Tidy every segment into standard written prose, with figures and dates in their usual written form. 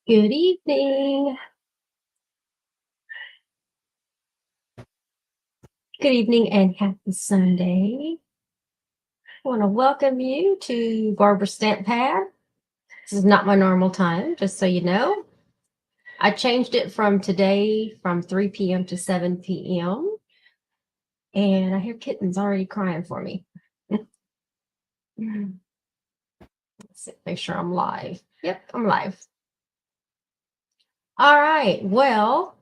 Good evening. Good evening and happy Sunday. I want to welcome you to Barbara Stamp Pad. This is not my normal time, just so you know. I changed it from today from 3 p.m. to 7 p.m. And I hear kittens already crying for me. Let's see, make sure I'm live. Yep, I'm live. All right. Well,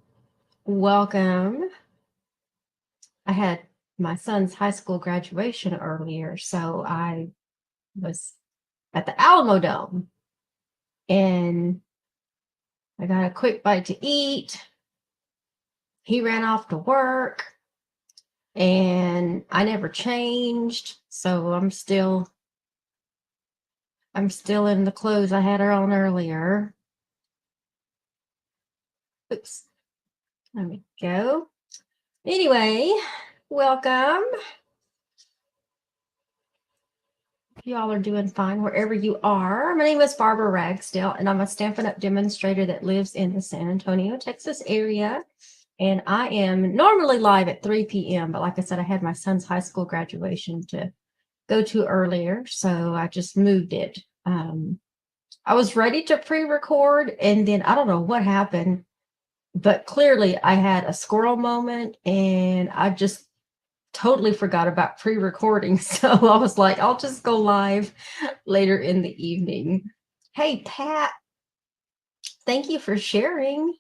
welcome. I had my son's high school graduation earlier, so I was at the Alamo Dome and I got a quick bite to eat. He ran off to work and I never changed. So I'm still in the clothes I had her on earlier. Oops. There we go. Anyway, welcome. Y'all are doing fine wherever you are. My name is Barbara Ragsdale, and I'm a Stampin' Up! Demonstrator that lives in the San Antonio, Texas area. And I am normally live at 3 p.m., but like I said, I had my son's high school graduation to go to earlier, so I just moved it. I was ready to pre-record, and then I don't know what happened, but clearly I had a squirrel moment, and I just totally forgot about pre-recording. So I was like, I'll just go live later in the evening. Hey, Pat, thank you for sharing.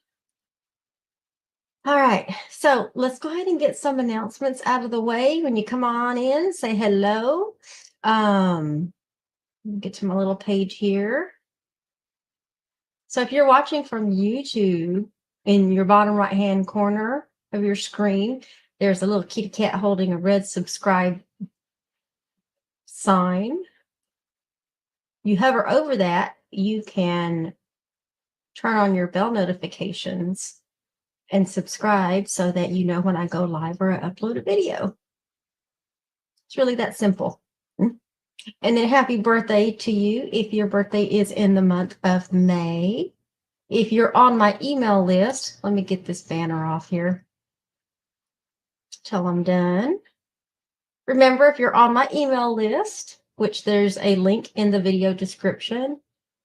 All right, so let's go ahead and get some announcements out of the way. When you come on in, say hello. Get to my little page here. So if you're watching from YouTube, in your bottom right-hand corner of your screen, there's a little kitty cat holding a red subscribe sign. You hover over that, you can turn on your bell notifications and subscribe so that you know when I go live or I upload a video. It's really that simple. And then happy birthday to you if your birthday is in the month of May. If you're on my email list, let me get this banner off here till I'm done. Remember, if you're on my email list, which there's a link in the video description,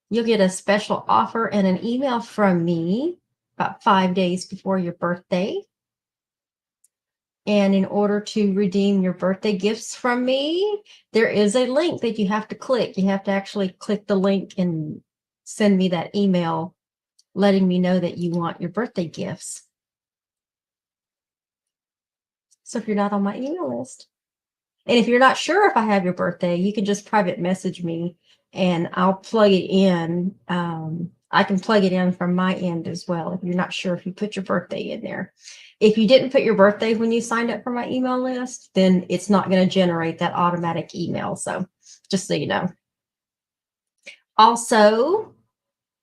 you'll get a special offer and an email from me about 5 days before your birthday. And in order to redeem your birthday gifts from me, there is a link that you have to click. You have to actually click the link and send me that email letting me know that you want your birthday gifts. So if you're not on my email list, and if you're not sure if I have your birthday, you can just private message me and I'll plug it in. I can plug it in from my end as well if you're not sure if you put your birthday in there. If you didn't put your birthday when you signed up for my email list, then it's not going to generate that automatic email. So just so you know. Also,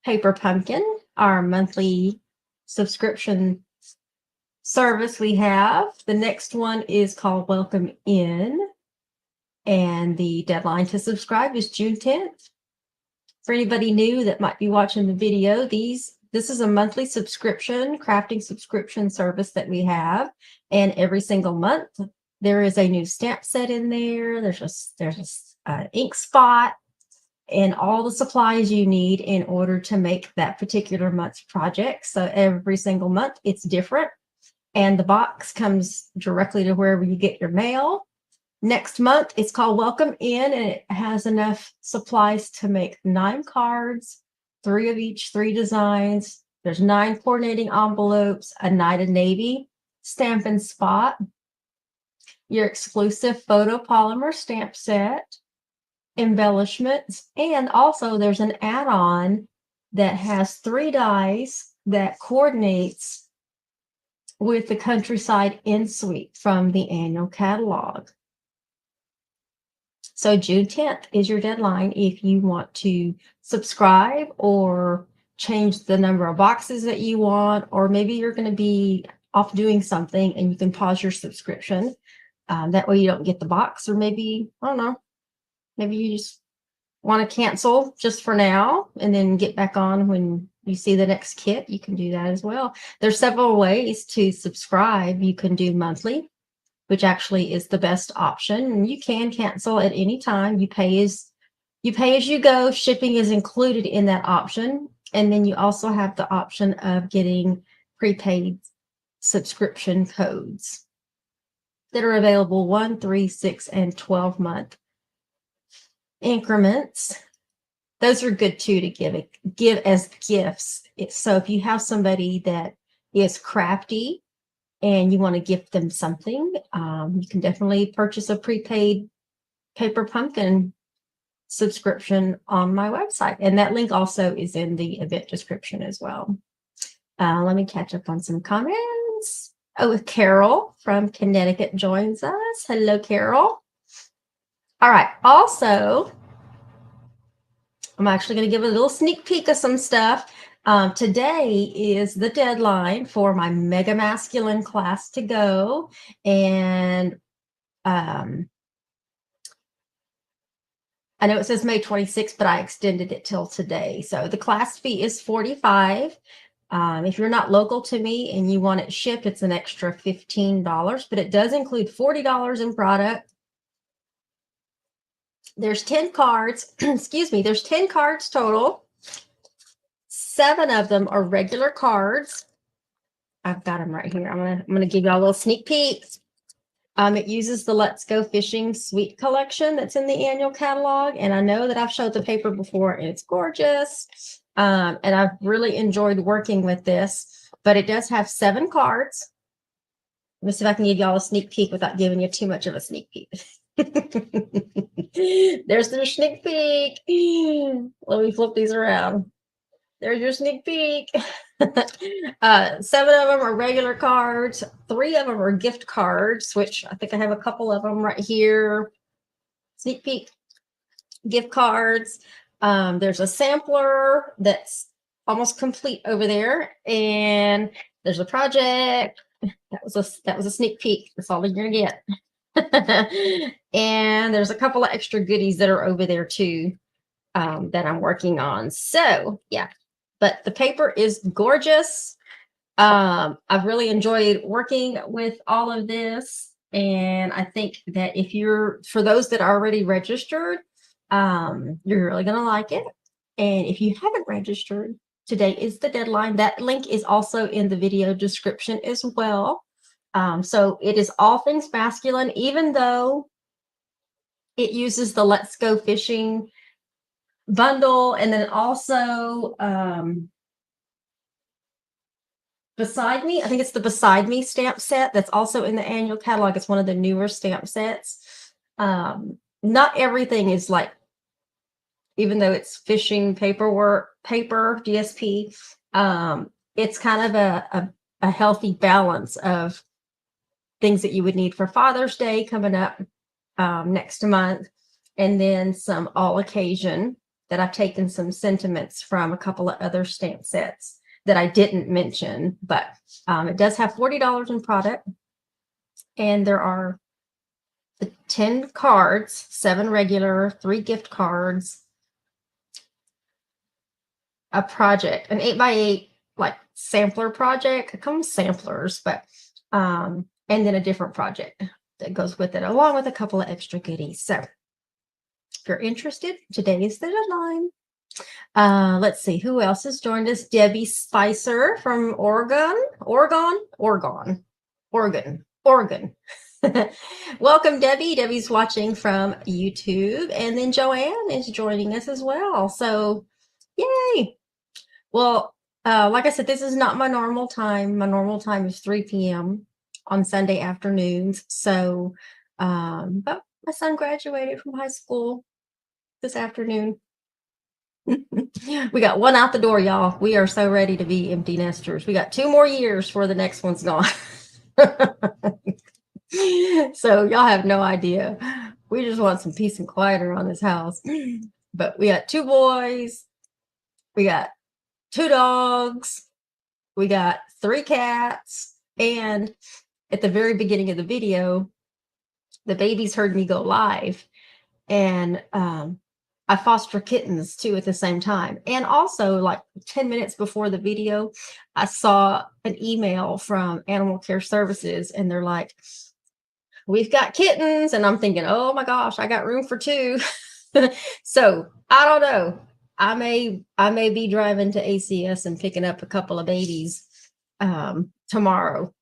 Paper Pumpkin, our monthly subscription service we have. The next one is called Welcome In. And the deadline to subscribe is June 10th. For anybody new that might be watching the video, this is a monthly subscription, crafting subscription service that we have. And every single month, there is a new stamp set in there. There's a ink spot and all the supplies you need in order to make that particular month's project. So every single month, it's different. And the box comes directly to wherever you get your mail. Next month, it's called Welcome In, and it has enough supplies to make 9 cards, 3 of each 3 designs. There's 9 coordinating envelopes, a Night of Navy Stampin' Spot, your exclusive photopolymer stamp set, embellishments, and also there's an add-on that has 3 dies that coordinates with the Countryside In Suite from the annual catalog. So June 10th is your deadline if you want to subscribe or change the number of boxes that you want, or maybe you're going to be off doing something and you can pause your subscription. That way you don't get the box, or maybe, I don't know, maybe you just want to cancel just for now and then get back on when you see the next kit, you can do that as well. There's several ways to subscribe. You can do monthly, which actually is the best option. And you can cancel at any time. You pay as you go. Shipping is included in that option. And then you also have the option of getting prepaid subscription codes that are available 1, 3, 6, and 12-month increments. Those are good too to give as gifts. So if you have somebody that is crafty and you want to gift them something, you can definitely purchase a prepaid paper pumpkin subscription on my website. And that link also is in the event description as well. Let me catch up on some comments. Oh, Carol from Connecticut joins us. Hello, Carol. All right. Also, I'm actually going to give a little sneak peek of some stuff. Today is the deadline for my Mega Masculine class to go. And I know it says May 26th, but I extended it till today. So the class fee is $45. If you're not local to me and you want it shipped, it's an extra $15, but it does include $40 in product. There's 10 cards, excuse me, there's 10 cards total. 7 of them are regular cards. I've got them right here. I'm gonna give y'all a little sneak peek. It uses the Let's Go Fishing Suite collection that's in the annual catalog. And I know that I've showed the paper before and it's gorgeous. And I've really enjoyed working with this, but it does have 7 cards. Let me see if I can give y'all a sneak peek without giving you too much of a sneak peek. There's the sneak peek. Let me flip these around. There's your sneak peek. 7 of them are regular cards. 3 of them are gift cards, which I think I have a couple of them right here. Sneak peek gift cards. There's a sampler that's almost complete over there, and there's a project. That was a sneak peek. That's all you're gonna get. And there's a couple of extra goodies that are over there too, that I'm working on. So yeah, but the paper is gorgeous. I've really enjoyed working with all of this, and I think that for those that are already registered, you're really gonna like it. And if you haven't registered, today is the deadline. That link is also in the video description as well. So it is all things masculine, even though it uses the Let's Go Fishing bundle. And then also Beside Me, I think it's the Beside Me stamp set that's also in the annual catalog. It's one of the newer stamp sets. Not everything is like, even though it's fishing paper DSP, it's kind of a healthy balance of things that you would need for Father's Day coming up next month, and then some all occasion that I've taken some sentiments from a couple of other stamp sets that I didn't mention, but it does have $40 in product, and there are 10 cards, 7 regular, 3 gift cards, a project, an 8x8 like sampler project. It comes samplers, but and then a different project that goes with it, along with a couple of extra goodies. So if you're interested, today is the deadline. Let's see who else has joined us. Debbie Spicer from Oregon. Welcome, Debbie. Debbie's watching from YouTube, and then Joanne is joining us as well. So yay. Well, like I said, this is not my normal time. My normal time is 3 p.m. on Sunday afternoons. So, but my son graduated from high school this afternoon. We got one out the door, y'all. We are so ready to be empty nesters. We got 2 more years before the next one's gone. So y'all have no idea. We just want some peace and quiet around this house. But we got 2 boys. We got 2 dogs. We got 3 cats. And at the very beginning of the video, the babies heard me go live. And I foster kittens too at the same time. And also, like 10 minutes before the video, I saw an email from Animal Care Services, and they're like, we've got kittens. And I'm thinking, oh my gosh, I got room for two. So I don't know. I may be driving to ACS and picking up a couple of babies tomorrow.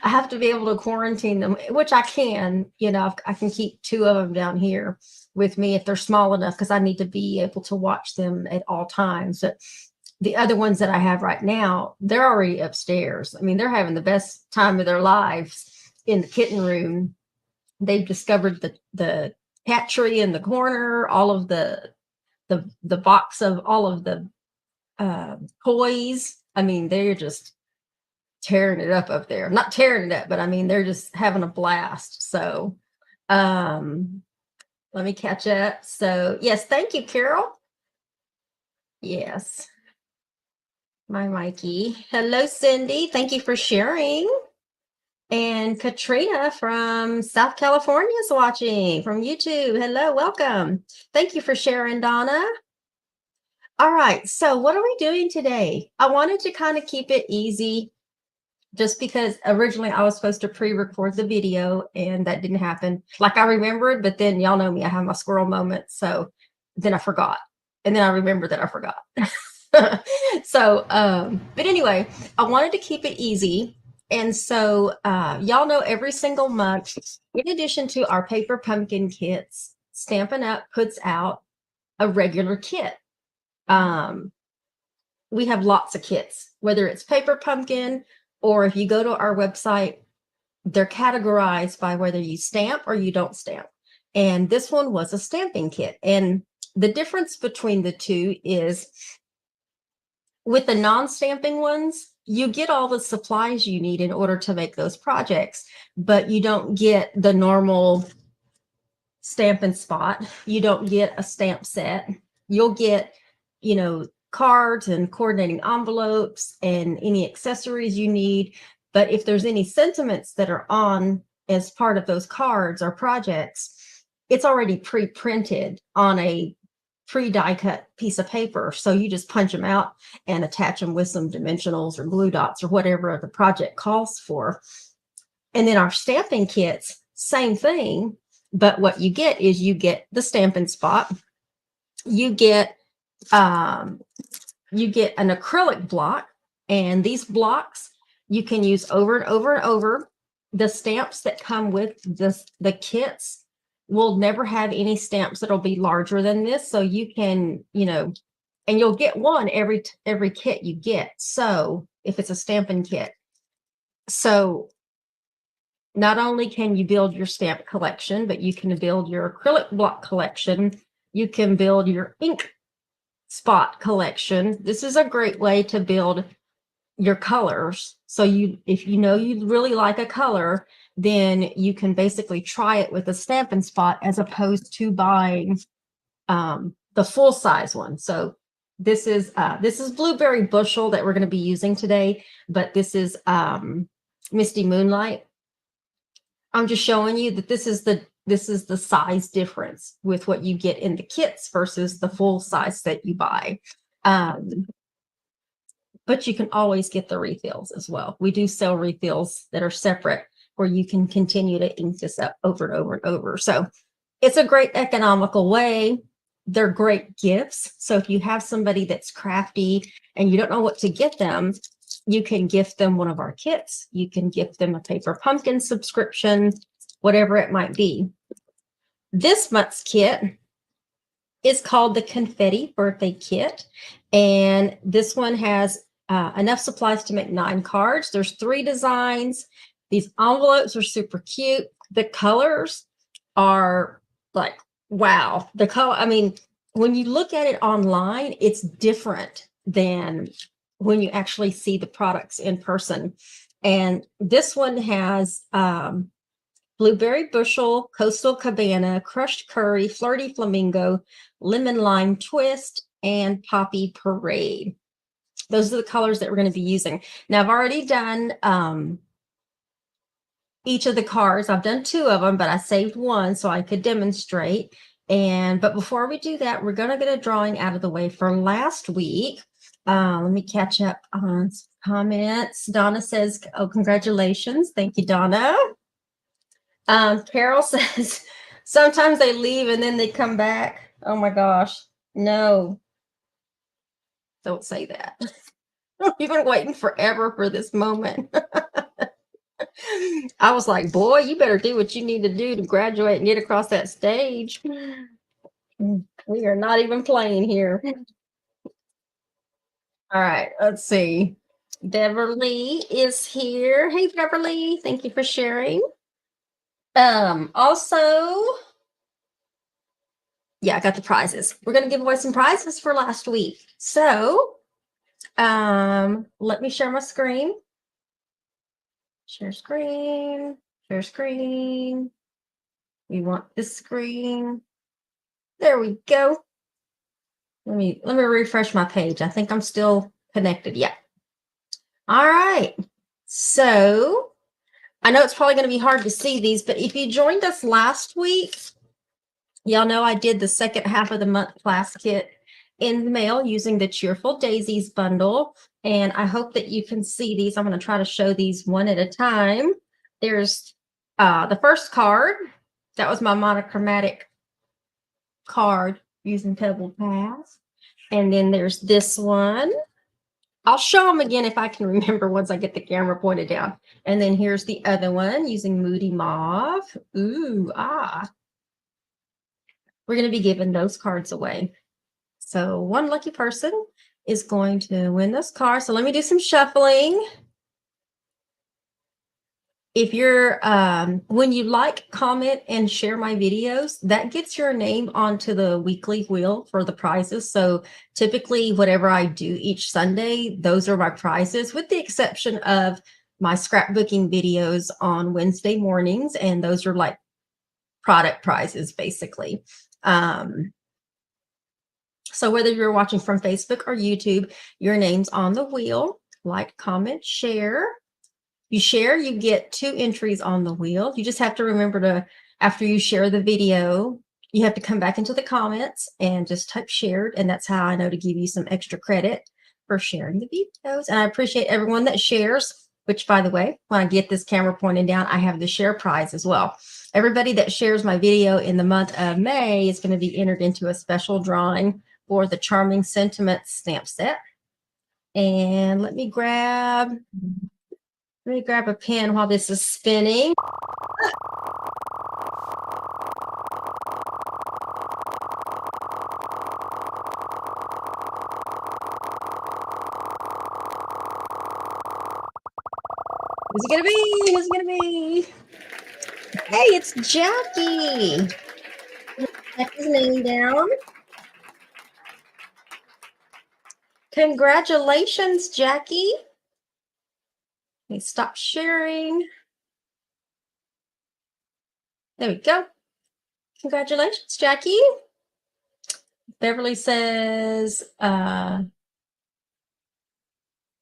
I have to be able to quarantine them, which I can. I can keep two of them down here with me if they're small enough, because I need to be able to watch them at all times. But the other ones that I have right now, they're already upstairs. I mean, they're having the best time of their lives in the kitten room. They've discovered the cat tree in the corner, all of the box of all of the toys. I mean, they're just tearing it up there. Not tearing it up, but I mean, they're just having a blast. So let me catch up. So yes, thank you, Carol. Yes. My Mikey. Hello, Cindy. Thank you for sharing. And Katrina from South California is watching from YouTube. Hello, welcome. Thank you for sharing, Donna. All right, so what are we doing today? I wanted to kind of keep it easy, just because originally I was supposed to pre-record the video and that didn't happen. Like, I remembered, but then y'all know me, I have my squirrel moment. So then I forgot. And then I remembered that I forgot. So, but anyway, I wanted to keep it easy. And so y'all know every single month, in addition to our paper pumpkin kits, Stampin' Up! Puts out a regular kit. We have lots of kits, whether it's paper pumpkin, or if you go to our website, they're categorized by whether you stamp or you don't stamp. And this one was a stamping kit. And the difference between the two is, with the non-stamping ones, you get all the supplies you need in order to make those projects, but you don't get the normal stamp and spot. You don't get a stamp set. You'll get, cards and coordinating envelopes and any accessories you need. But if there's any sentiments that are on as part of those cards or projects, it's already pre-printed on a pre-die cut piece of paper. So you just punch them out and attach them with some dimensionals or glue dots or whatever the project calls for. And then our stamping kits, same thing. But what you get is you get the Stampin' Spot. You get an acrylic block, and these blocks you can use over and over and over. The stamps that come with the kits will never have any stamps that'll be larger than this. So you can, and you'll get one every kit you get. So if it's a stamping kit. So not only can you build your stamp collection, but you can build your acrylic block collection. You can build your ink spot collection. This is a great way to build your colors. So if you really like a color, then you can basically try it with a Stampin' Spot as opposed to buying the full size one. So this is Blueberry Bushel that we're going to be using today, but this is Misty Moonlight. I'm just showing you that this is the size difference with what you get in the kits versus the full size that you buy. But you can always get the refills as well. We do sell refills that are separate, where you can continue to ink this up over and over and over. So it's a great economical way. They're great gifts. So if you have somebody that's crafty and you don't know what to get them, you can gift them one of our kits. You can gift them a paper pumpkin subscription, whatever it might be. This month's kit is called the Confetti Birthday Kit. And this one has enough supplies to make 9 cards. There's 3 designs. These envelopes are super cute. The colors are like, wow. The color, I mean, when you look at it online, it's different than when you actually see the products in person. And this one has Blueberry Bushel, Coastal Cabana, Crushed Curry, Flirty Flamingo, Lemon Lime Twist, and Poppy Parade. Those are the colors that we're going to be using. Now, I've already done each of the cards. I've done 2 of them, but I saved one so I could demonstrate. But before we do that, we're going to get a drawing out of the way for last week. Let me catch up on some comments. Donna says, oh, congratulations. Thank you, Donna. Carol says, sometimes they leave and then they come back. Oh my gosh. No, don't say that. You've been waiting forever for this moment. I was like, boy, you better do what you need to do to graduate and get across that stage. We are not even playing here. All right, let's see. Beverly is here. Hey, Beverly, thank you for sharing. Also, yeah, I got the prizes. We're going to give away some prizes for last week. So, let me share my screen. Share screen, share screen. We want this screen. There we go. Let me refresh my page. I think I'm still connected. Yeah. All right. So I know it's probably going to be hard to see these, but if you joined us last week, y'all know I did the second half of the month class kit in the mail using the Cheerful Daisies bundle. And I hope that you can see these. I'm going to try to show these one at a time. There's the first card. That was my monochromatic card using Pebble Pass. And then there's this one. I'll show them again if I can remember once I get the camera pointed down. And then here's the other one using Moody Mauve. Ooh, ah. We're going to be giving those cards away. So one lucky person is going to win this card. So let me do some shuffling. If you're, when you like, comment, and share my videos, that gets your name onto the weekly wheel for the prizes. So typically, whatever I do each Sunday, those are my prizes, with the exception of my scrapbooking videos on Wednesday mornings. And those are like product prizes, basically. So whether you're watching from Facebook or YouTube, your name's on the wheel. Like, comment, share. You share, you get 2 entries on the wheel. You just have to remember to, after you share the video, you have to come back into the comments and just type shared. And that's how I know to give you some extra credit for sharing the videos. And I appreciate everyone that shares, which, by the way, when I get this camera pointed down, I have the share prize as well. Everybody that shares my video in the month of May is going to be entered into a special drawing for the Charming Sentiments stamp set. And let me grab a pen while this is spinning. Who's it gonna be? Who's it gonna be? Hey, it's Jackie. Check his name down. Congratulations, Jackie. Let me stop sharing. There we go. Congratulations, Jackie. Beverly says, hi,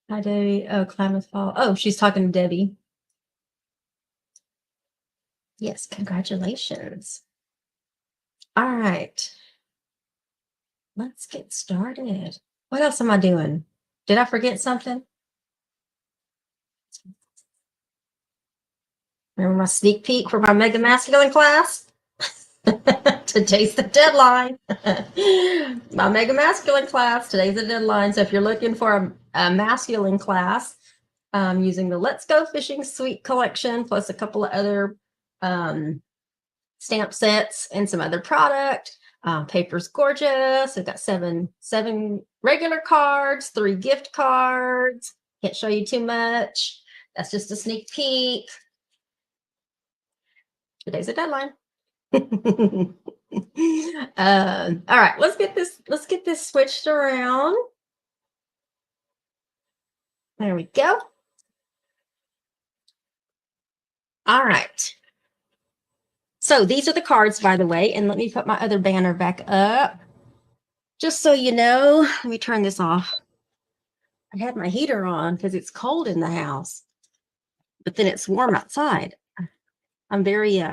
Debbie. Oh, Klamath Fall. Oh, she's talking to Debbie. Yes, congratulations. All right. Let's get started. What else am I doing? Did I forget something? Remember my sneak peek for my Mega Masculine class? Today's the deadline. My Mega Masculine class, today's the deadline. So if you're looking for a masculine class, using the Let's Go Fishing Suite collection, plus a couple of other stamp sets and some other product. Paper's gorgeous. We've got seven regular cards, 3 gift cards. Can't show you too much. That's just a sneak peek. Today's the deadline. All right, let's get this switched around. There we go. All right. So these are the cards, by the way, and let me put my other banner back up. Just so you know, let me turn this off. I had my heater on because it's cold in the house, but then it's warm outside. I'm very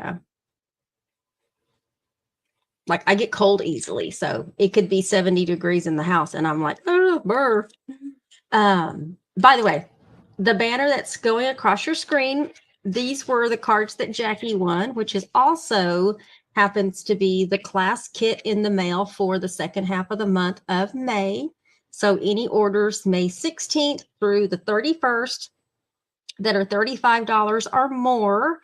Like I get cold easily. So it could be 70 degrees in the house and I'm like, oh, burr. By the way, the banner that's going across your screen, these were the cards that Jackie won, which is also happens to be the class kit in the mail for the second half of the month of May. So any orders May 16th through the 31st that are $35 or more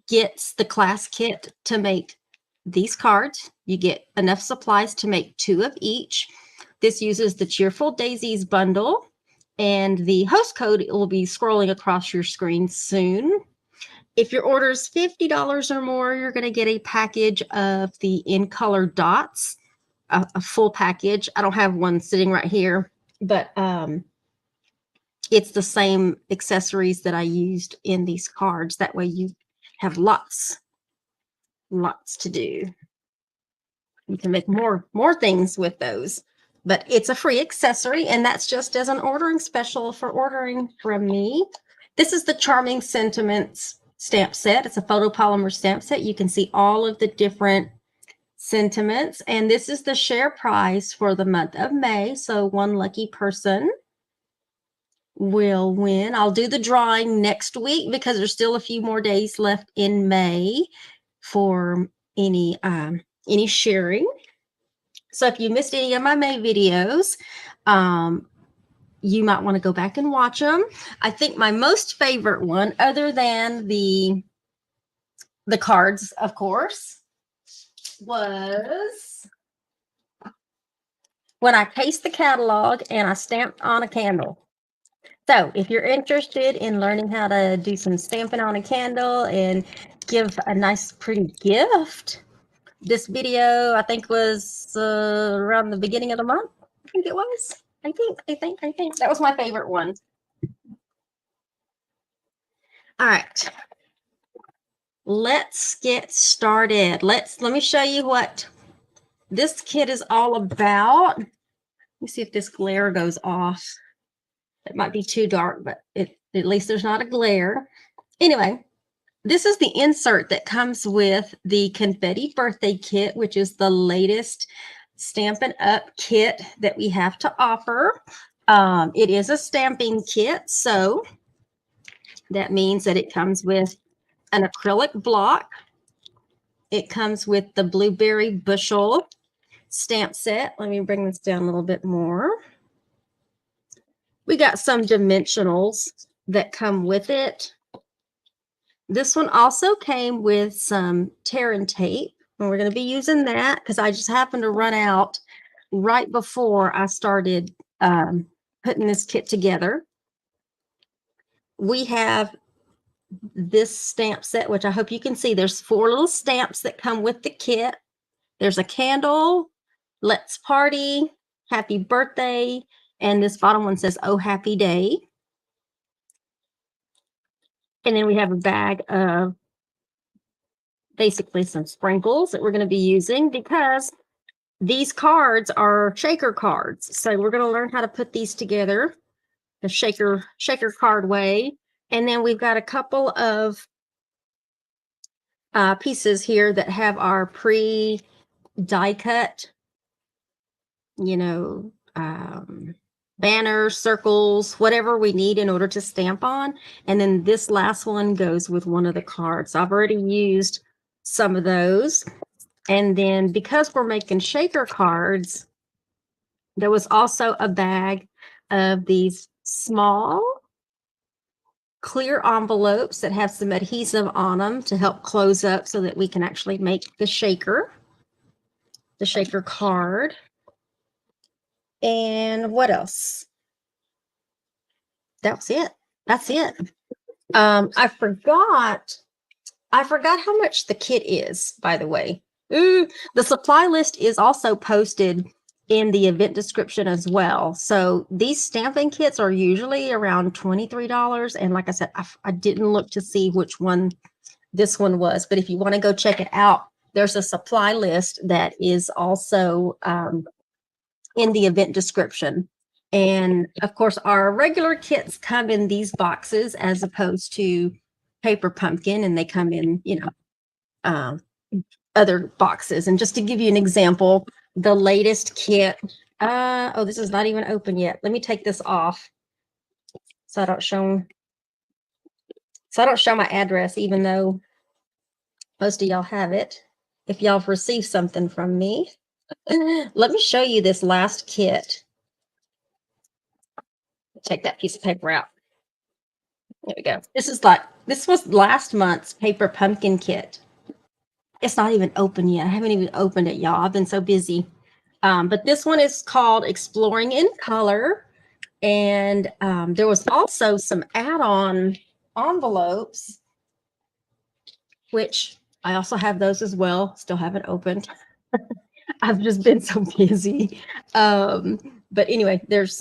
gets the class kit to make these cards. You get enough supplies to make 2 of each. This uses the Cheerful Daisies bundle, and the host code will be scrolling across your screen soon. If your order is $50 or more, you're going to get a package of the In Color dots, a full package. I don't have one sitting right here, but it's the same accessories that I used in these cards. That way you have lots to do. You can make more things with those, but it's a free accessory, and that's just as an ordering special for ordering from me. This is the Charming Sentiments stamp set. It's a photopolymer stamp set. You can see all of the different sentiments, and this is the share prize for the month of May. So one lucky person will win. I'll do the drawing next week because there's still a few more days left in May for any sharing. So if you missed any of my May videos, you might want to go back and watch them. I think my most favorite one, other than the cards, of course, was when I cased the catalog and I stamped on a candle. So if you're interested in learning how to do some stamping on a candle and give a nice, pretty gift, this video, I think, was around the beginning of the month. I think it was. I think that was my favorite one. All right. Let's get started. Let me show you what this kit is all about. Let me see if this glare goes off. It might be too dark, but at least there's not a glare. Anyway, this is the insert that comes with the Confetti Birthday Kit, which is the latest Stampin' Up kit that we have to offer. It is a stamping kit, so that means that it comes with an acrylic block. It comes with the Blueberry Bushel stamp set. Let me bring this down a little bit more. We got some dimensionals that come with it. This one also came with some tear and tape, and we're going to be using that because I just happened to run out right before I started putting this kit together. We have this stamp set, which I hope you can see. There's 4 little stamps that come with the kit. There's a candle, let's party, happy birthday, and this bottom one says, oh, happy day. And then we have a bag of basically some sprinkles that we're going to be using because these cards are shaker cards. So we're going to learn how to put these together the shaker card way. And then we've got a couple of pieces here that have our die cut, banners, circles, whatever we need in order to stamp on. And then this last one goes with one of the cards. I've already used some of those. And then because we're making shaker cards, there was also a bag of these small clear envelopes that have some adhesive on them to help close up so that we can actually make the shaker card. And what else? That was it. That's it. I forgot how much the kit is, by the way. The supply list is also posted in the event description as well. So these stamping kits are usually around $23. And like I said, I didn't look to see which one this one was. But if you want to go check it out, there's a supply list that is also in the event description. And of course, our regular kits come in these boxes as opposed to Paper Pumpkin, and they come in, other boxes. And just to give you an example, the latest kit, oh, this is not even open yet. Let me take this off so I don't show my address, even though most of y'all have it. If y'all have received something from me, let me show you this last kit. Take that piece of paper out. There we go. This was last month's paper pumpkin kit. It's not even open yet. I haven't even opened it, y'all. I've been so busy. But this one is called Exploring in Color. And there was also some add-on envelopes, which I also have those as well. Still haven't opened. I've just been so busy. But anyway, there's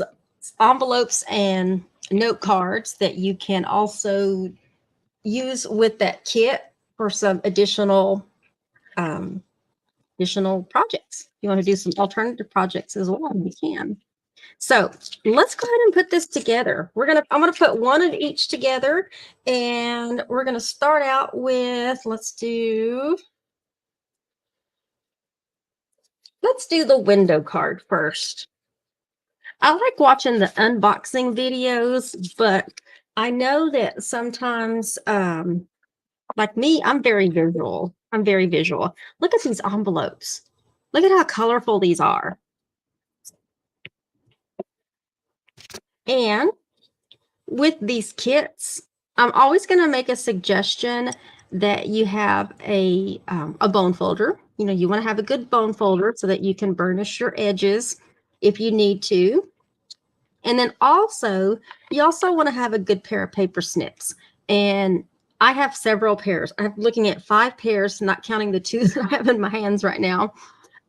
envelopes and note cards that you can also use with that kit for some additional projects. If you want to do some alternative projects as well, you can. So let's go ahead and put this together. I'm gonna put one of each together, and we're gonna start out with, let's do the window card first. I like watching the unboxing videos, but I know that sometimes, like me, I'm very visual. Look at these envelopes. Look at how colorful these are. And with these kits, I'm always going to make a suggestion that you have a bone folder. You know, you want to have a good bone folder so that you can burnish your edges if you need to. And then also, you also want to have a good pair of paper snips. And I have several pairs. I'm looking at 5 pairs, not counting the 2 that I have in my hands right now,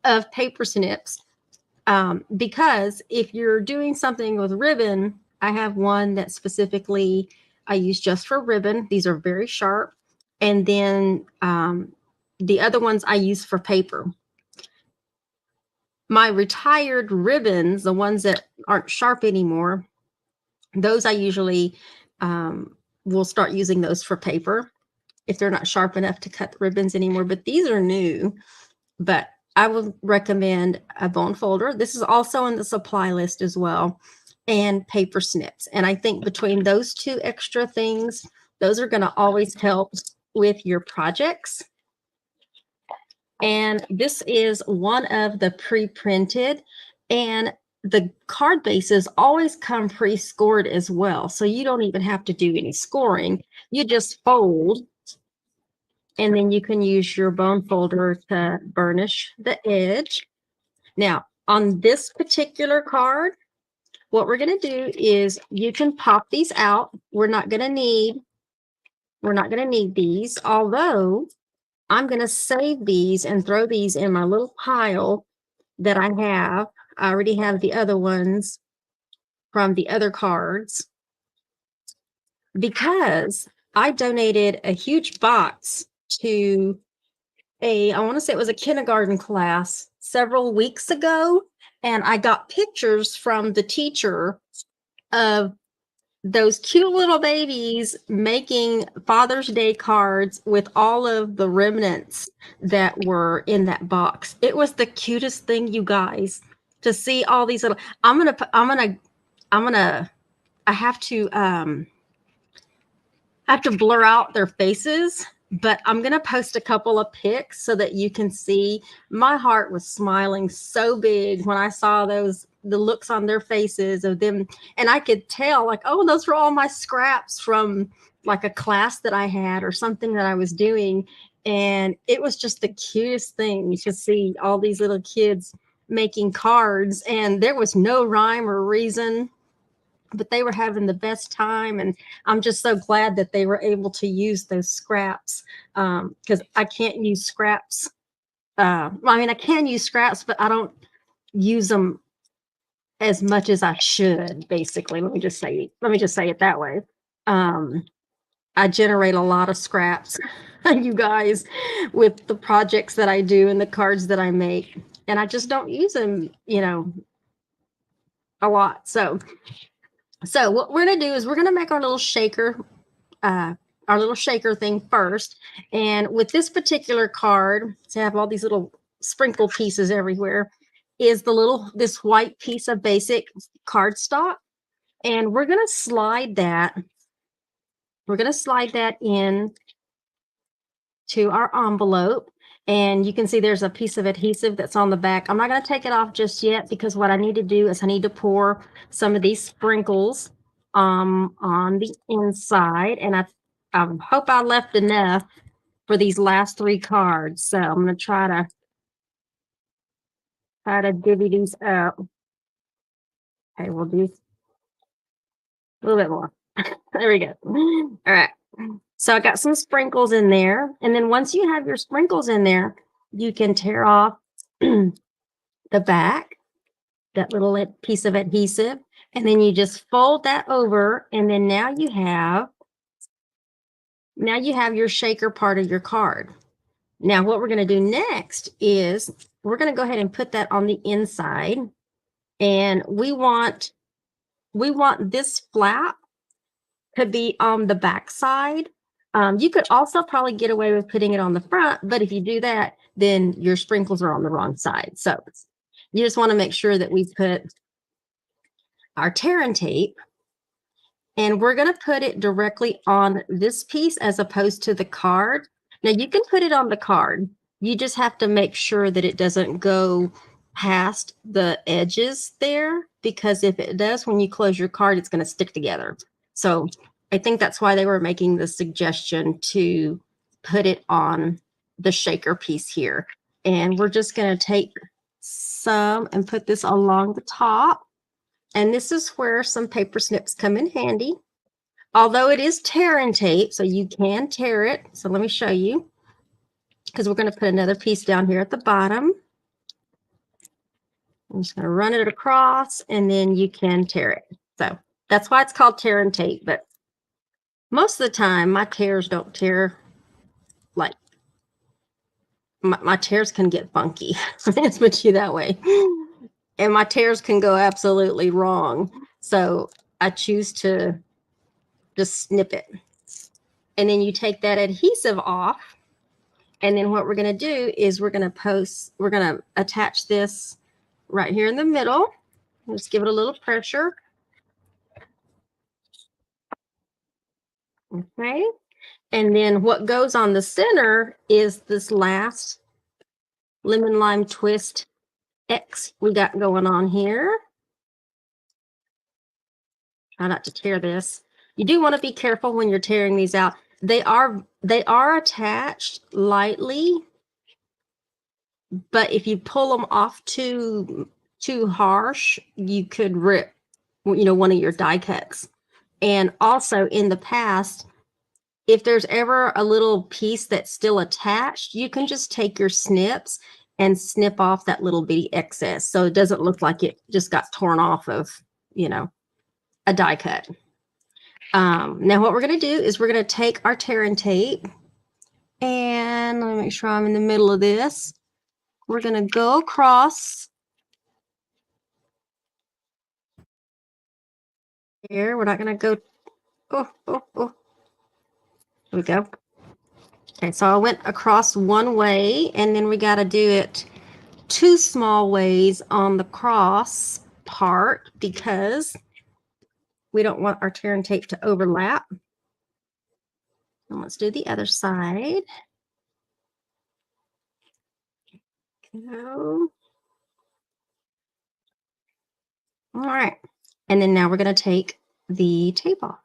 of paper snips. Because if you're doing something with ribbon, I have one that specifically I use just for ribbon. These are very sharp. And then the other ones I use for paper. My retired ribbons, the ones that aren't sharp anymore, those I usually will start using those for paper if they're not sharp enough to cut the ribbons anymore. But these are new. But I would recommend a bone folder. This is also in the supply list as well, and paper snips. And I think between those 2 extra things, those are going to always help with your projects. And this is one of the pre-printed, and the card bases always come pre-scored as well. So you don't even have to do any scoring. You just fold, and then you can use your bone folder to burnish the edge. Now, on this particular card, what we're going to do is you can pop these out. We're not going to need these, although I'm going to save these and throw these in my little pile that I have. I already have the other ones from the other cards because I donated a huge box to I want to say it was a kindergarten class several weeks ago. And I got pictures from the teacher of those cute little babies making Father's Day cards with all of the remnants that were in that box. It was the cutest thing, you guys, to see all these little, I have to blur out their faces, but I'm going to post a couple of pics so that you can see. My heart was smiling so big when I saw the looks on their faces of them. And I could tell, like, oh, those were all my scraps from like a class that I had or something that I was doing. And it was just the cutest thing to see all these little kids making cards. And there was no rhyme or reason, but they were having the best time. And I'm just so glad that they were able to use those scraps, because I can't use scraps. I mean, I can use scraps, but I don't use them as much as I should, basically. Let me just say it that way. I generate a lot of scraps, you guys, with the projects that I do and the cards that I make. And I just don't use them, a lot. So what we're going to do is we're going to make our little shaker our little shaker thing first. And with this particular card, to have all these little sprinkle pieces everywhere, is this white piece of basic cardstock. And we're going to slide that. We're going to slide that in to our envelope. And you can see there's a piece of adhesive that's on the back. I'm not going to take it off just yet because what I need to do is I need to pour some of these sprinkles on the inside. And I hope I left enough for these last 3 cards. So I'm going to try to divvy these up. Okay, we'll do a little bit more. There we go. All right. So I got some sprinkles in there. And then once you have your sprinkles in there, you can tear off the back, that little piece of adhesive. And then you just fold that over. And then now you have your shaker part of your card. Now what we're going to do next is we're going to go ahead and put that on the inside. And we want this flap to be on the back side. You could also probably get away with putting it on the front, but if you do that, then your sprinkles are on the wrong side. So you just want to make sure that we put our tear and tape, and we're going to put it directly on this piece as opposed to the card. Now you can put it on the card. You just have to make sure that it doesn't go past the edges there, because if it does, when you close your card, it's going to stick together. So I think that's why they were making the suggestion to put it on the shaker piece here. And we're just going to take some and put this along the top. And this is where some paper snips come in handy. Although it is tear and tape, so you can tear it. So let me show you, because we're going to put another piece down here at the bottom. I'm just going to run it across, and then you can tear it. So that's why it's called tear and tape. But most of the time, my tears don't tear. Like, my tears can get funky. Let's put you that way. And my tears can go absolutely wrong. So I choose to just snip it. And then you take that adhesive off. And then what we're going to do is we're going to attach this right here in the middle. Just give it a little pressure. Okay. And then what goes on the center is this last lemon lime twist X we got going on here. Try not to tear this. You do want to be careful when you're tearing these out. They are attached lightly, but if you pull them off too harsh, you could rip, one of your die cuts. And also in the past, if there's ever a little piece that's still attached, you can just take your snips and snip off that little bitty excess, so it doesn't look like it just got torn off of, a die cut. Now what we're going to do is we're going to take our tear and tape, and let me make sure I'm in the middle of this. We're going to go across here. We're not going to go. Here we go. Okay, so I went across one way, and then we got to do it 2 small ways on the cross part because we don't want our tear and tape to overlap. And let's do the other side. Go. All right. And then now we're going to take the tape off.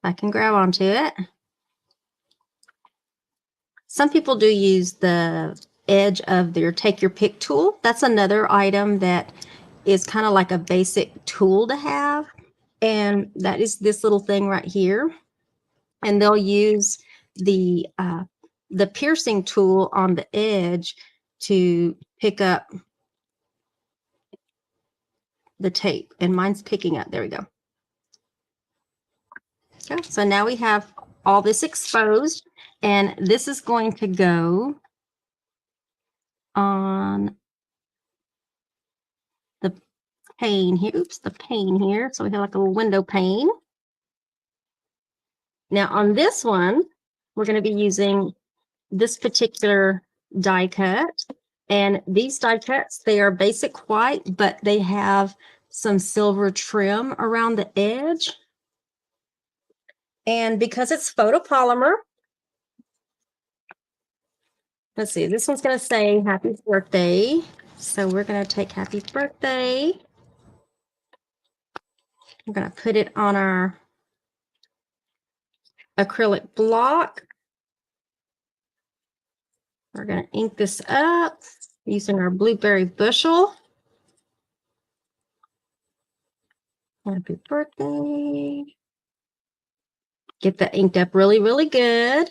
I can grab onto it. Some people do use the edge of their take your pick tool. That's another item that is kind of like a basic tool to have. And that is this little thing right here. And they'll use the piercing tool on the edge to pick up the tape. And mine's picking up. There we go. Okay, so now we have all this exposed, and this is going to go on the pane here. Oops, the pane here. So we have like a little window pane. Now on this one, we're going to be using this particular die cut. And these die cuts, they are basic white, but they have some silver trim around the edge. And because it's photopolymer, let's see, this one's going to say happy birthday. So we're going to take happy birthday. We're going to put it on our acrylic block. We're going to ink this up using our blueberry bushel. Happy birthday. Get that inked up really, really good.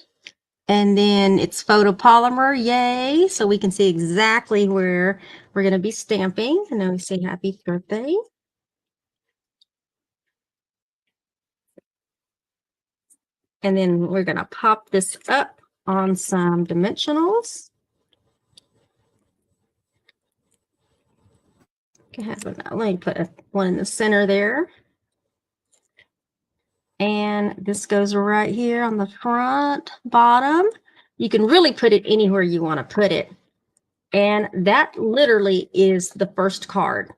And then it's photopolymer, yay. So we can see exactly where we're going to be stamping. And then we say happy birthday. And then we're going to pop this up on some dimensionals. Let me put one in the center there. And this goes right here on the front bottom. You can really put it anywhere you want to put it. And that literally is the first card.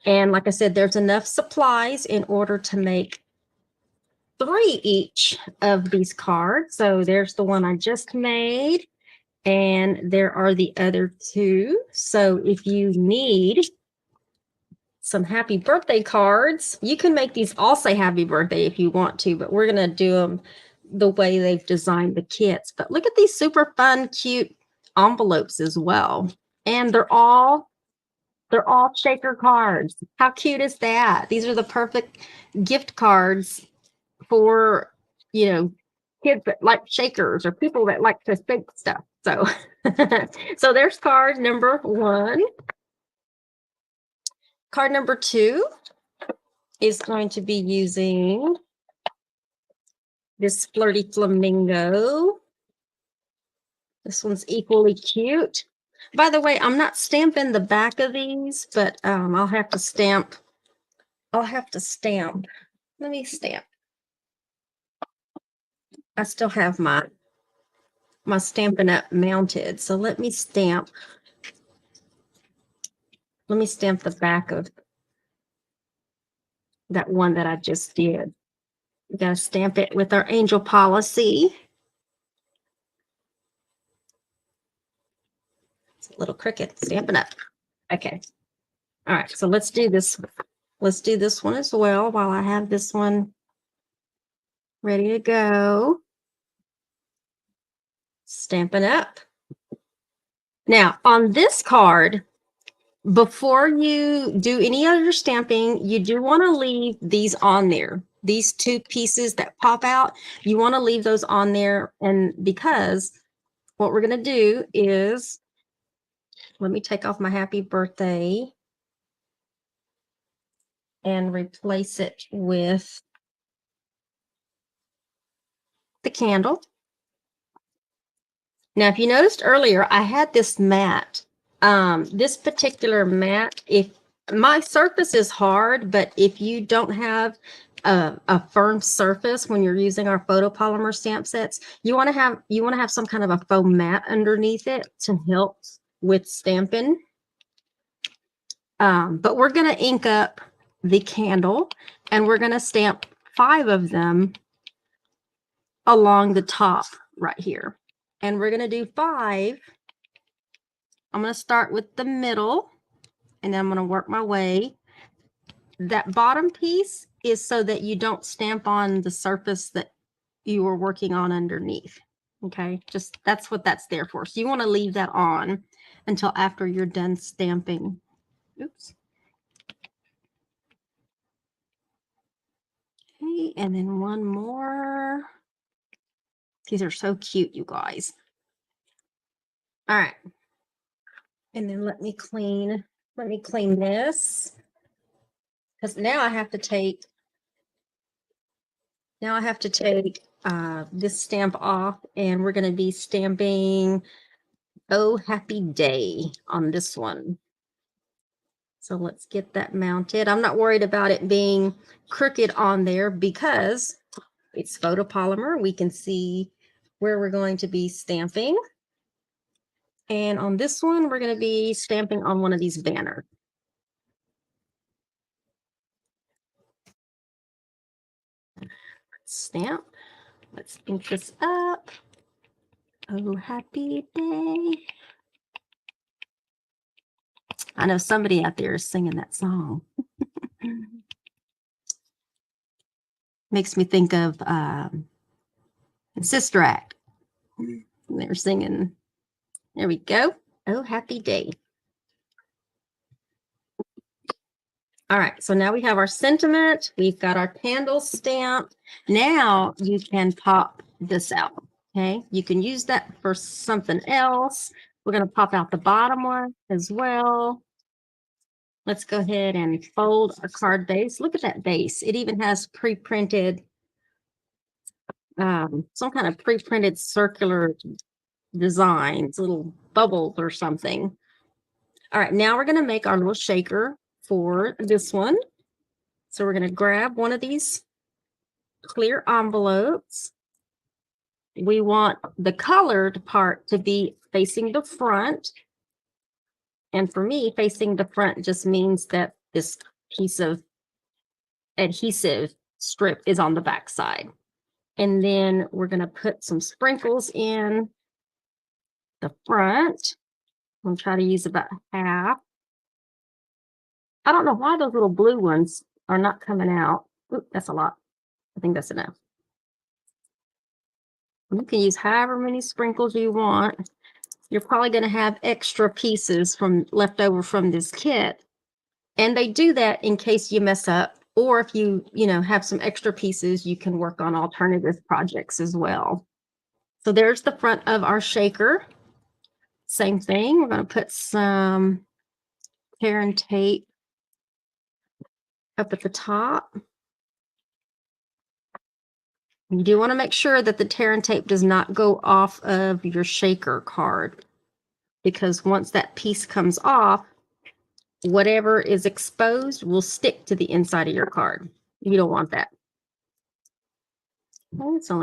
And like I said, there's enough supplies in order to make 3 each of these cards. So there's the one I just made. And there are the other 2. So if you need some happy birthday cards, you can make these all say happy birthday if you want to, but we're going to do them the way they've designed the kits. But look at these super fun, cute envelopes as well. And they're all shaker cards. How cute is that? These are the perfect gift cards for, you know, kids that like shakers or people that like to shake stuff. So, so there's card number 1. Card number 2 is going to be using this flirty flamingo. This one's equally cute. By the way, I'm not stamping the back of these, but I'll have to stamp. Let me stamp. I still have my Stampin' Up mounted, so let me stamp. Let me stamp the back of that one that I just did. We gotta stamp it with our angel policy. It's a little crooked. Stampin' Up. Okay. All right. So let's do this. Let's do this one as well while I have this one ready to go. Stampin' Up. Now on this card, before you do any other stamping, you do want to leave these on there. These 2 pieces that pop out, you want to leave those on there. And because what we're going to do is, let me take off my happy birthday and replace it with the candle. Now, if you noticed earlier, I had this mat. This particular mat, if my surface is hard, but if you don't have a firm surface when you're using our photopolymer stamp sets, you want to have some kind of a foam mat underneath it to help with stamping. But we're going to ink up the candle, and we're going to stamp 5 of them along the top right here. And we're going to do 5. I'm going to start with the middle, and then I'm going to work my way. That bottom piece is so that you don't stamp on the surface that you were working on underneath. Okay, just that's what that's there for. So you want to leave that on until after you're done stamping. Oops. Okay, and then one more. These are so cute, you guys. All right. And then let me clean this. Because now I have to take this stamp off, and we're going to be stamping Oh Happy Day on this one. So let's get that mounted. I'm not worried about it being crooked on there because It's photopolymer. We can see where we're going to be stamping. And on this one, we're going to be stamping on one of these banners. Stamp. Let's ink this up. Oh, happy day. I know somebody out there is singing that song. Makes me think of Sister Act. They're singing. There we go. Oh, happy day. All right, so now we have our sentiment. We've got our candle stamped. Now you can pop this out, okay? You can use that for something else. We're going to pop out the bottom one as well. Let's go ahead and fold our card base. Look at that base. It even has pre-printed, some kind of pre-printed circular designs, little bubbles or something. All right, now we're going to make our little shaker for this one. So we're going to grab one of these clear envelopes. We want the colored part to be facing the front. And for me, facing the front just means that this piece of adhesive strip is on the back side. And then we're going to put some sprinkles in the front. I'm going to try to use about half. I don't know why those little blue ones are not coming out. Ooh, that's a lot. I think that's enough. You can use however many sprinkles you want. You're probably going to have extra pieces from left over from this kit. And they do that in case you mess up, or if you have some extra pieces, you can work on alternative projects as well. So there's the front of our shaker. Same thing. We're going to put some tear and tape up at the top. You do want to make sure that the tear and tape does not go off of your shaker card, because once that piece comes off, whatever is exposed will stick to the inside of your card. You don't want that. Okay, so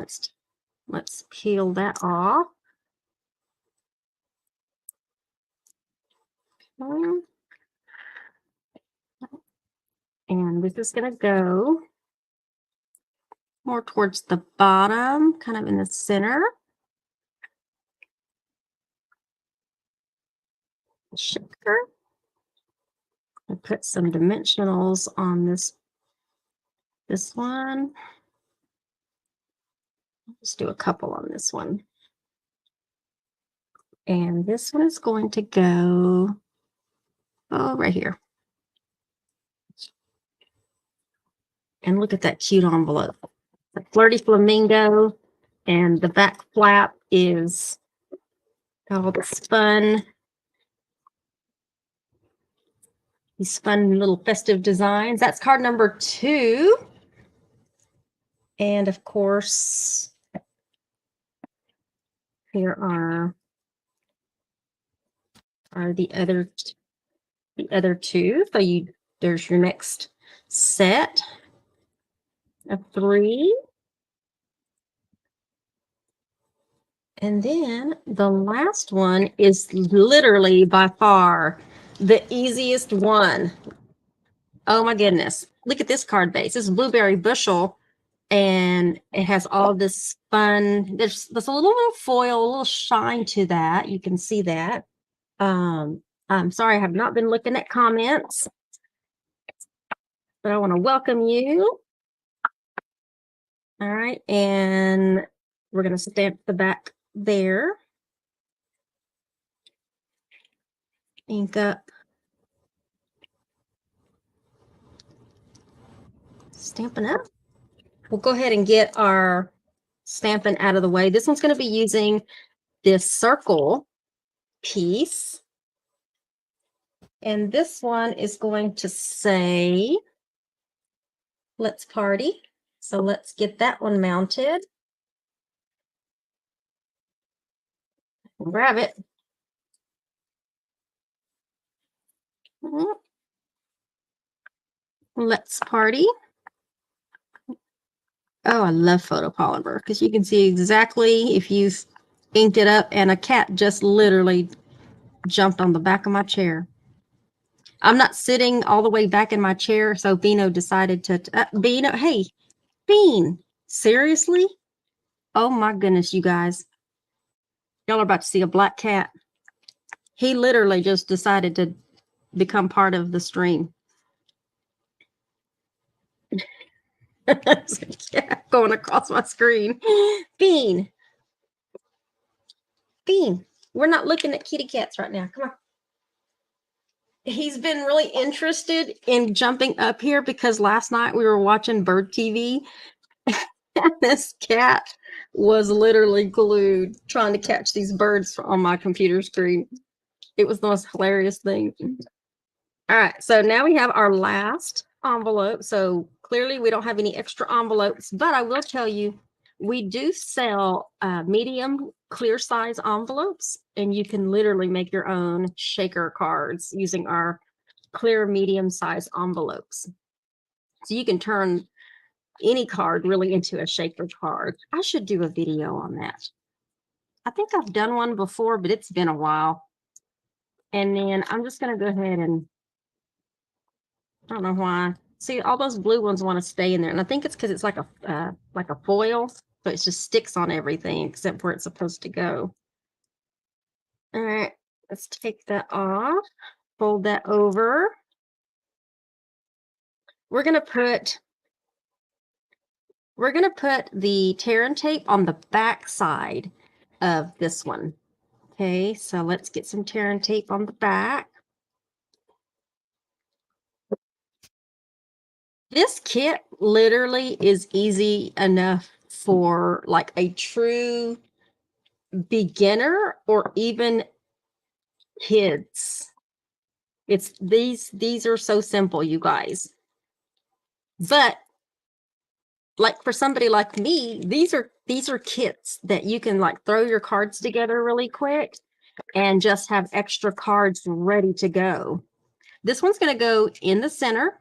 let's peel that off. Okay. And this is going to go more towards the bottom, kind of in the center. Shaker. I put some dimensionals on this one. Just do a couple on this one. And this one is going to go, right here. And look at that cute envelope. The flirty flamingo, and the back flap is all this fun. These fun little festive designs. That's card number 2. And of course, here are the other 2. So there's your next set of 3. And then the last one is literally by far the easiest one. Oh my goodness. Look at this card base. This is Blueberry Bushel, and it has all this fun. There's a little bit of foil, a little shine to that. You can see that. I'm sorry, I have not been looking at comments, but I want to welcome you. All right, and we're going to stamp the back there. Ink up. Stampin' Up. We'll go ahead and get our Stampin' out of the way. This one's going to be using this circle piece. And this one is going to say, let's party. So let's get that one mounted. Grab it. Let's party. Oh, I love photopolymer because you can see exactly if you inked it up, and a cat just literally jumped on the back of my chair. I'm not sitting all the way back in my chair, so Beano decided to, Beano, hey, Bean, seriously? Oh my goodness, you guys. Y'all are about to see a black cat. He literally just decided to become part of the stream. Yeah, going across my screen. Bean. Bean. We're not looking at kitty cats right now. Come on. He's been really interested in jumping up here because last night we were watching bird TV and this cat was literally glued trying to catch these birds on my computer screen. It was the most hilarious thing. All right, so now we have our last envelope. So clearly we don't have any extra envelopes, but I will tell you, we do sell medium clear size envelopes, and you can literally make your own shaker cards using our clear medium size envelopes. So you can turn any card really into a shaker card. I should do a video on that. I think I've done one before, but it's been a while. And then I'm just going to go ahead and, I don't know why. See, all those blue ones want to stay in there. And I think it's because it's like a foil. So it just sticks on everything except where it's supposed to go. All right, let's take that off. Fold that over. We're going to put the tear and tape on the back side of this one. Okay, so let's get some tear and tape on the back. This kit literally is easy enough for like a true beginner or even kids. It's these are so simple, you guys. But like for somebody like me, these are kits that you can like throw your cards together really quick and just have extra cards ready to go. This one's going to go in the center,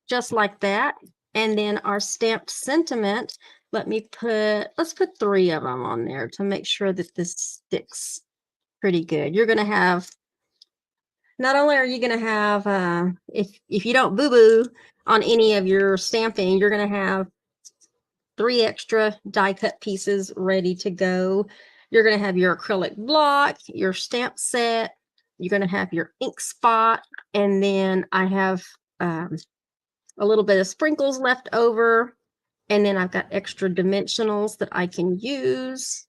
just like that. And then our stamped sentiment, let's put 3 of them on there to make sure that this sticks pretty good. You're going to have, not only are you going to have, if you don't boo-boo on any of your stamping, you're going to have 3 extra die cut pieces ready to go. You're going to have your acrylic block, your stamp set, you're going to have your ink spot, and then I have a little bit of sprinkles left over, and then I've got extra dimensionals that I can use.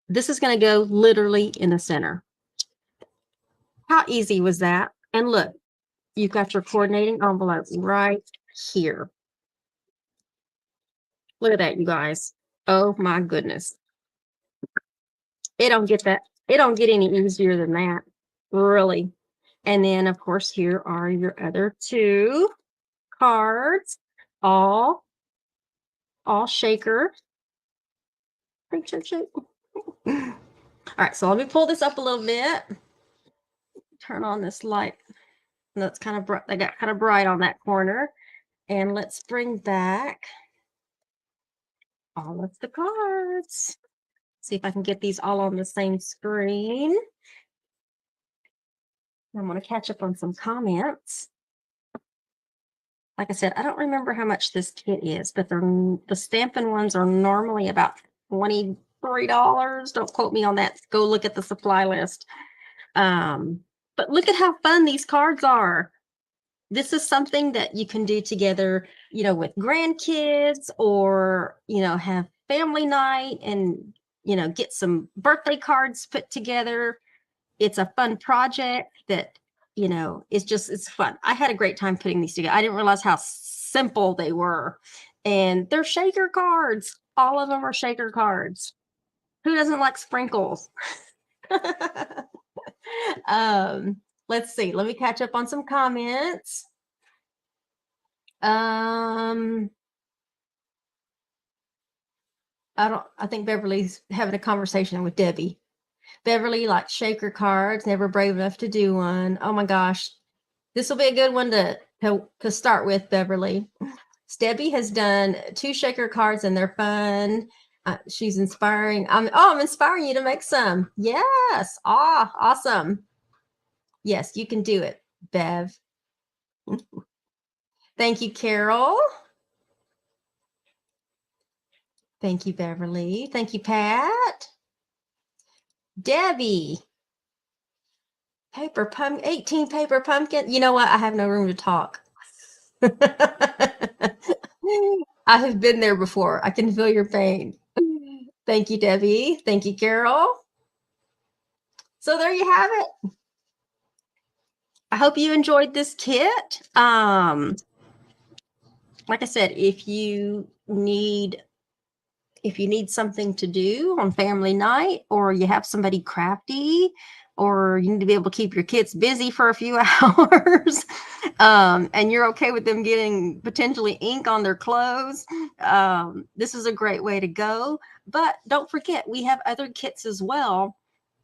This is going to go literally in the center. How easy was that? And look, you've got your coordinating envelope right here. Look at that, you guys. Oh my goodness. It don't get any easier than that, really. And then of course here are your other 2 cards, all shaker. Shake. All right, so let me pull this up a little bit. Turn on this light. That's kind of bright. I got kind of bright on that corner. And let's bring back all of the cards. See if I can get these all on the same screen. I'm going to catch up on some comments. Like I said, I don't remember how much this kit is, but the Stampin' ones are normally about $23. Don't quote me on that. Go look at the supply list. But look at how fun these cards are. This is something that you can do together, with grandkids, or, have family night and, get some birthday cards put together. It's a fun project that, it's fun. I had a great time putting these together. I didn't realize how simple they were. And they're shaker cards. All of them are shaker cards. Who doesn't like sprinkles? Let's see. Let me catch up on some comments. I think Beverly's having a conversation with Debbie. Beverly likes shaker cards, never brave enough to do one. Oh my gosh. This will be a good one to start with, Beverly. Debbie has done 2 shaker cards and they're fun. She's inspiring. I'm inspiring you to make some. Yes. Awesome. Yes, you can do it, Bev. Thank you, Carol. Thank you, Beverly. Thank you, Pat. Debbie. 18 paper pumpkin. You know what? I have no room to talk. I have been there before. I can feel your pain. Thank you, Debbie. Thank you, Carol. So there you have it. I hope you enjoyed this kit. Like I said, if you need something to do on family night, or you have somebody crafty, or you need to be able to keep your kids busy for a few hours, and you're okay with them getting potentially ink on their clothes, this is a great way to go. But don't forget, we have other kits as well.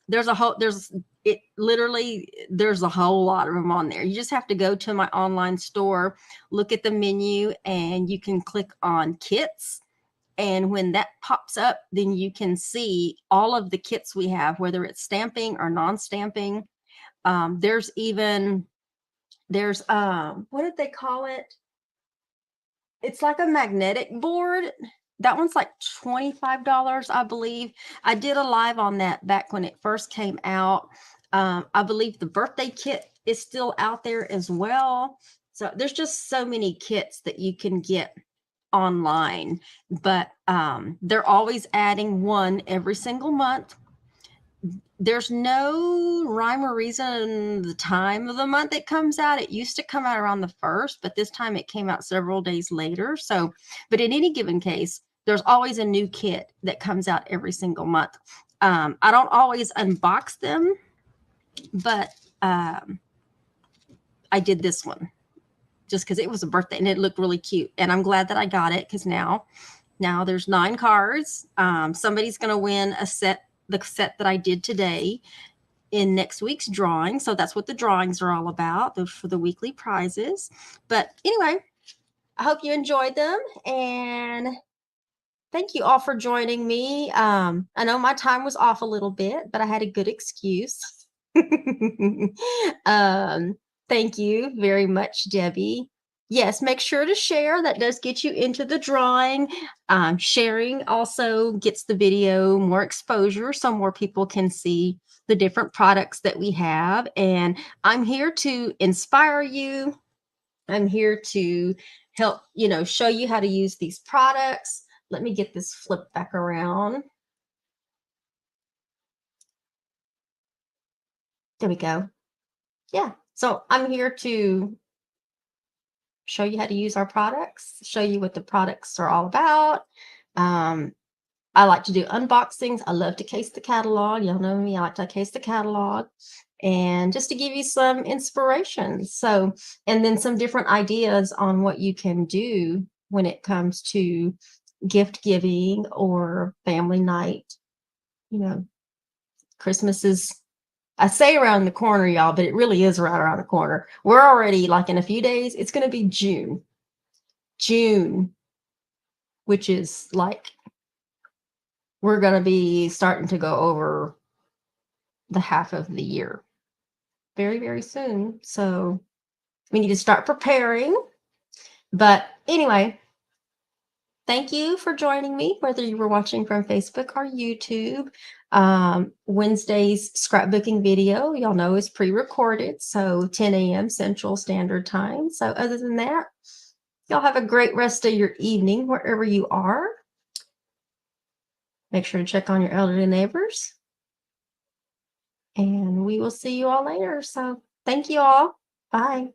There's a whole lot of them on there. You just have to go to my online store, look at the menu, and you can click on kits. And when that pops up, then you can see all of the kits we have, whether it's stamping or non-stamping. There's what did they call it? It's like a magnetic board. That one's like $25, I believe. I did a live on that back when it first came out. I believe the birthday kit is still out there as well. So there's just so many kits that you can get online, but they're always adding one every single month. There's no rhyme or reason the time of the month it comes out. It used to come out around the 1st, but this time it came out several days later. So, but in any given case, there's always a new kit that comes out every single month. I don't always unbox them, but I did this one just because it was a birthday and it looked really cute. And I'm glad that I got it, because now there's 9 cards. Somebody's going to win the set that I did today in next week's drawing. So that's what the drawings are all about, for the weekly prizes. But anyway, I hope you enjoyed them, and thank you all for joining me. I know my time was off a little bit, but I had a good excuse. Thank you very much, Debbie. Yes, make sure to share. That does get you into the drawing. Sharing also gets the video more exposure, so more people can see the different products that we have. And I'm here to inspire you. I'm here to help, show you how to use these products. Let me get this flipped back around. There we go. Yeah. So I'm here to show you how to use our products, show you what the products are all about. I like to do unboxings. I love to case the catalog. Y'all know me. I like to case the catalog, and just to give you some inspiration. So, and then some different ideas on what you can do when it comes to gift giving or family night. Christmas is, I say around the corner, y'all, but it really is right around the corner. We're already, like, in a few days, it's going to be June, which is like, we're going to be starting to go over the half of the year very, very soon. So we need to start preparing. But anyway, thank you for joining me, whether you were watching from Facebook or YouTube. Wednesday's scrapbooking video, y'all know, is pre-recorded, so 10 a.m. Central Standard Time. So other than that, y'all have a great rest of your evening wherever you are. Make sure to check on your elderly neighbors. And we will see you all later. So thank you all. Bye.